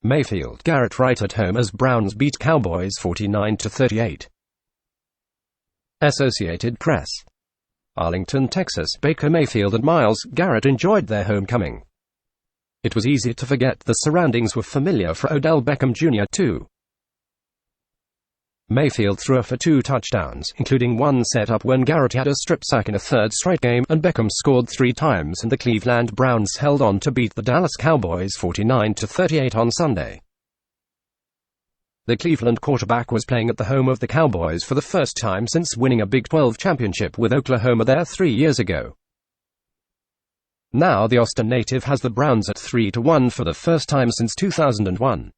Mayfield, Garrett right at home as Browns beat Cowboys 49-38. Associated Press. Arlington, Texas. Baker Mayfield and Myles Garrett enjoyed their homecoming. It was easy to forget the surroundings were familiar for Odell Beckham Jr. too. Mayfield threw for 2 touchdowns, including one set up when Garrett had a strip sack in a third straight game, and Beckham scored 3 times, and the Cleveland Browns held on to beat the Dallas Cowboys 49-38 on Sunday. The Cleveland quarterback was playing at the home of the Cowboys for the first time since winning a Big 12 championship with Oklahoma there 3 years ago. Now the Austin native has the Browns at 3-1 for the first time since 2001.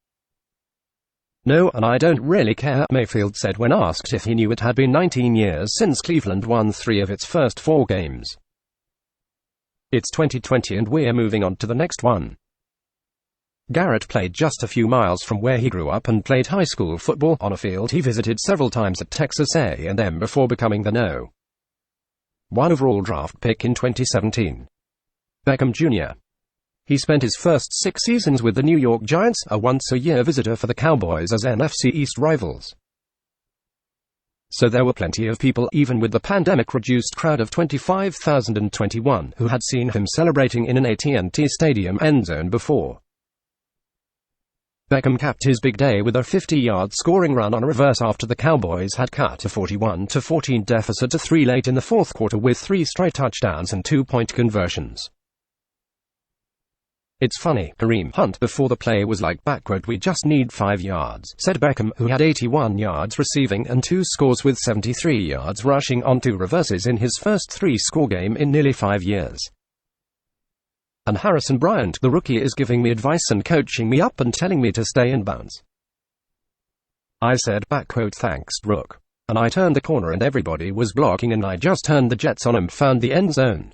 "No, and I don't really care," Mayfield said when asked if he knew it had been 19 years since Cleveland won 3 of its first 4 games. "It's 2020 and we're moving on to the next one." Garrett played just a few miles from where he grew up and played high school football on a field he visited several times at Texas A&M before becoming the No. 1 overall draft pick in 2017. Beckham Jr. He spent his first 6 seasons with the New York Giants, a once-a-year visitor for the Cowboys as NFC East rivals. So there were plenty of people, even with the pandemic-reduced crowd of 25,021, who had seen him celebrating in an AT&T Stadium endzone before. Beckham capped his big day with a 50-yard scoring run on a reverse after the Cowboys had cut a 41-14 deficit to 3 late in the fourth quarter with 3 straight touchdowns and 2-point conversions. "It's funny, Kareem Hunt before the play was like, "We just need 5 yards," said Beckham, who had 81 yards receiving and 2 scores with 73 yards rushing on 2 reverses in his first 3-score game in nearly 5 years. "And Harrison Bryant, the rookie, is giving me advice and coaching me up and telling me to stay in bounds. I said, "Thanks, Rook." And I turned the corner and everybody was blocking and I just turned the jets on and found the end zone."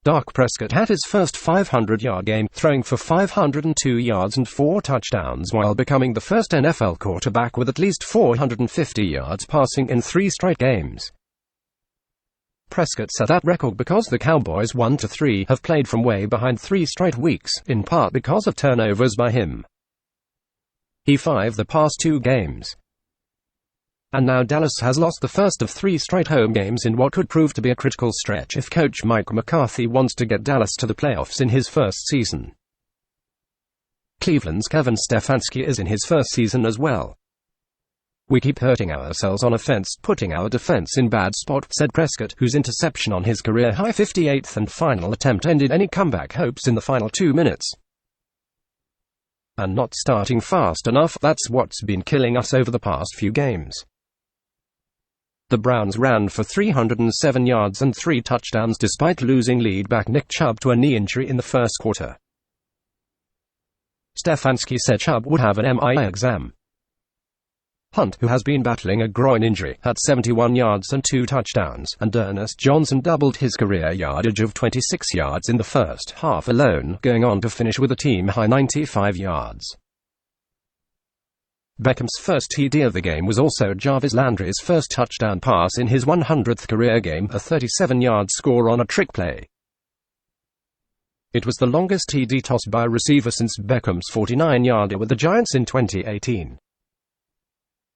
Dak Prescott had his first 500-yard game, throwing for 502 yards and 4 touchdowns while becoming the first NFL quarterback with at least 450 yards passing in 3 straight games. Prescott set that record because the Cowboys 1-3 have played from way behind 3 straight weeks, in part because of turnovers by him. He 5 the past 2 games. And now Dallas has lost the first of 3 straight home games in what could prove to be a critical stretch if coach Mike McCarthy wants to get Dallas to the playoffs in his first season. Cleveland's Kevin Stefanski is in his first season as well. "We keep hurting ourselves on offense, putting our defense in bad spot," said Prescott, whose interception on his career-high 58th and final attempt ended any comeback hopes in the final 2 minutes. "And not starting fast enough, that's what's been killing us over the past few games." The Browns ran for 307 yards and 3 touchdowns despite losing lead back Nick Chubb to a knee injury in the first quarter. Stefanski said Chubb would have an MRI exam. Hunt, who has been battling a groin injury, had 71 yards and 2 touchdowns, and Ernest Johnson doubled his career yardage of 26 yards in the first half alone, going on to finish with a team-high 95 yards. Beckham's first TD of the game was also Jarvis Landry's first touchdown pass in his 100th career game, a 37-yard score on a trick play. It was the longest TD tossed by a receiver since Beckham's 49-yarder with the Giants in 2018.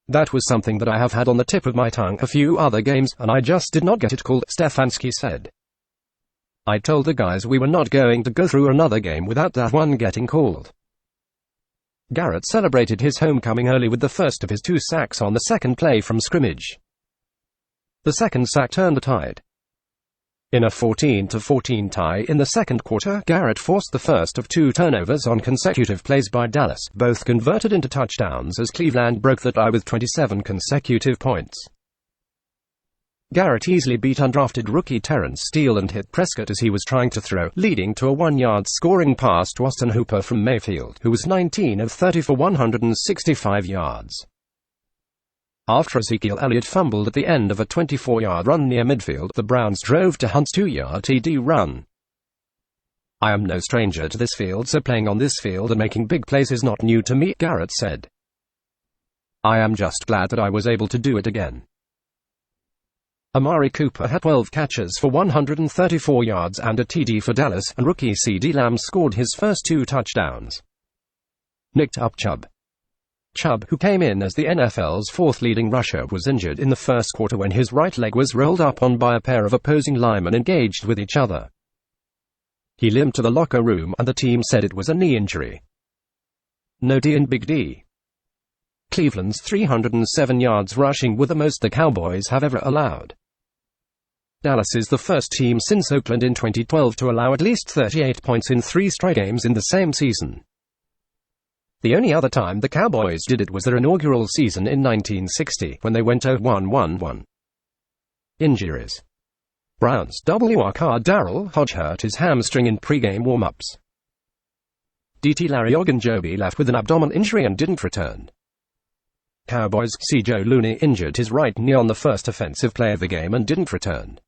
"That was something that I have had on the tip of my tongue a few other games, and I just did not get it called," Stefanski said. "I told the guys we were not going to go through another game without that one getting called." Garrett celebrated his homecoming early with the first of his 2 sacks on the second play from scrimmage. The second sack turned the tide. In a 14-14 tie in the second quarter, Garrett forced the first of 2 turnovers on consecutive plays by Dallas, both converted into touchdowns as Cleveland broke the tie with 27 consecutive points. Garrett easily beat undrafted rookie Terrence Steele and hit Prescott as he was trying to throw, leading to a 1-yard scoring pass to Austin Hooper from Mayfield, who was 19 of 30 for 165 yards. After Ezekiel Elliott fumbled at the end of a 24-yard run near midfield, the Browns drove to Hunt's 2-yard TD run. "I am no stranger to this field, so playing on this field and making big plays is not new to me," Garrett said. "I am just glad that I was able to do it again." Amari Cooper had 12 catches for 134 yards and a TD for Dallas, and rookie CeeDee Lamb scored his first 2 touchdowns. Nicked up Chubb. Chubb, who came in as the NFL's fourth leading rusher, was injured in the first quarter when his right leg was rolled up on by a pair of opposing linemen engaged with each other. He limped to the locker room and the team said it was a knee injury. No D in Big D. Cleveland's 307 yards rushing were the most the Cowboys have ever allowed. Dallas is the first team since Oakland in 2012 to allow at least 38 points in 3 straight games in the same season. The only other time the Cowboys did it was their inaugural season in 1960, when they went 0-1-1-1. Injuries. Browns WR Darrell Hodge hurt his hamstring in pre-game warm-ups. DT Larry Ogunjobi left with an abdominal injury and didn't return. Cowboys C. Joe Looney injured his right knee on the first offensive play of the game and didn't return.